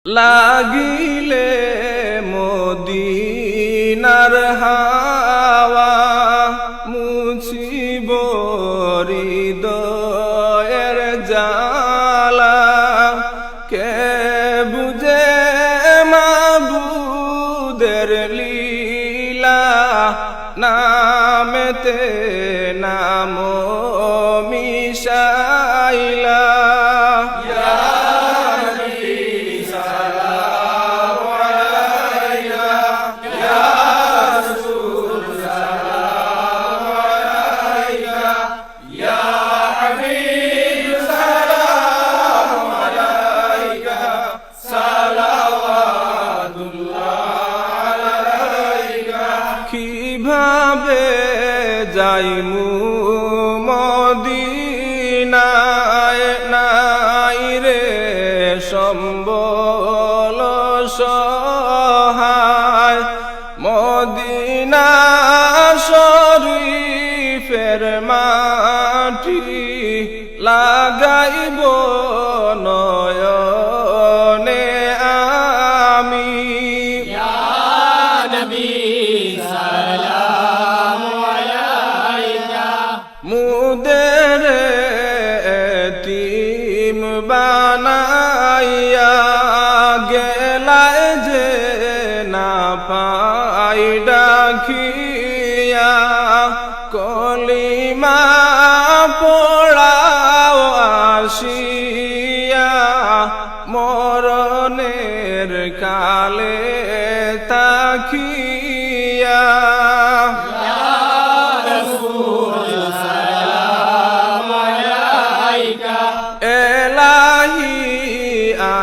লাগিলে মদিনার হাওয়া মুছিব হৃদয়ের জ্বালা কে বুঝে মাবুদের লীলা নামেতে নাম মিশাইলা কিভাবে যাইমু মদিনায় নাই রে সম্বল সহায় মদিনা শরীফের মাটি লাগাইব নয়নে আমি মুদের এতিম বানাইয়া গেলায় যে না পাই ডাকিয়া কলিমা পড়াও আসিয়া মরণের কালে তাকিয়া এলাহি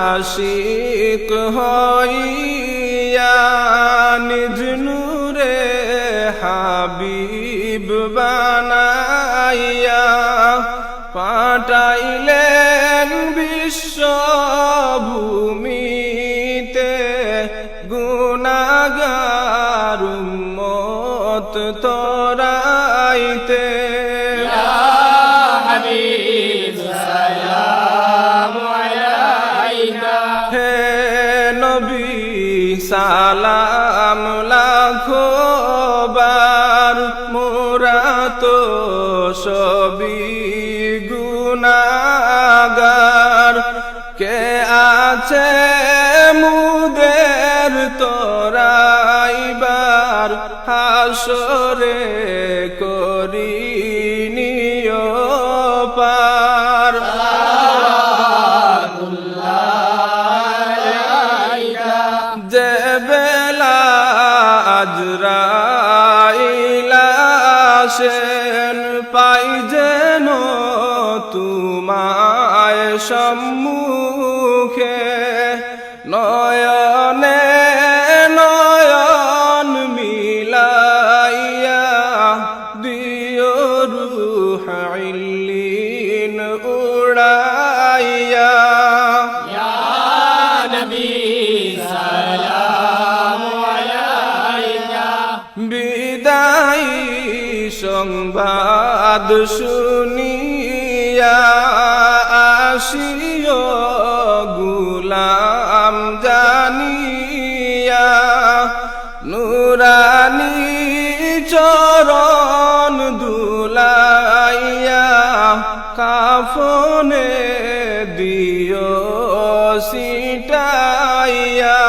আশিক হইয়া নিজ নূরে হাবিব বানাইয়া পাঠাইলেন বিশ্বভূমিতে গুনাহগার উম্মত তরাইতে সালাম লাখো বার মোরা তো সবই গুনাহগার কে আছে মুদের তোরাইবার হাসরে করিনিও পার আজরাইল আসেন পাই যেন তোমায় সম্মুখে নয়নে নয়ন মিলাইয়া দিও রূহ ইল্লিন উড়াইয়া বিদায়ী সংবাদ শুনিয়া আসিও গুলাম জানিয়া নুরানি চরণ দুলাইয়া কাফনে দিও সিটাইয়া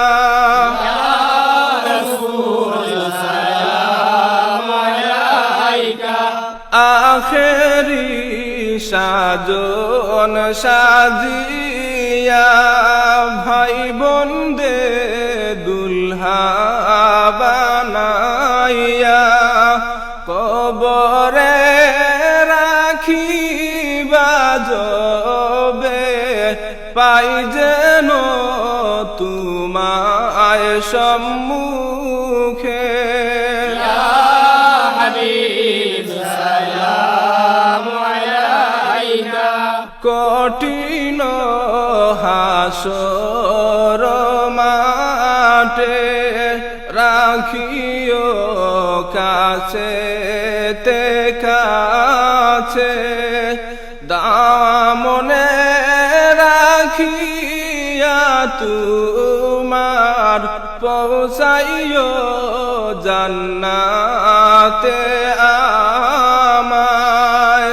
আখেরি সাজন সাজিয়া ভাই বন্দে দুলহা বানাইয়া কবরে রাখিবা যবে পাই যেন তোমায় সম্মুখে কঠিন হাসর মাঠে রাখিও কাছে তে কাছে দামনে রাখিয়া তু আমার পৌঁছাইও জান্নাতে আমায়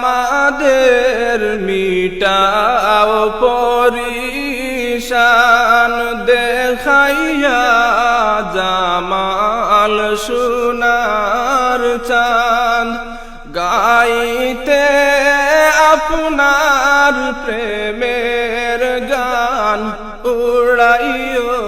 আমাদের মিটাও পরিশান দেখাইয়া জামাল সোনার চাঁদ গাইতে আপনার প্রেমের গান উড়াইও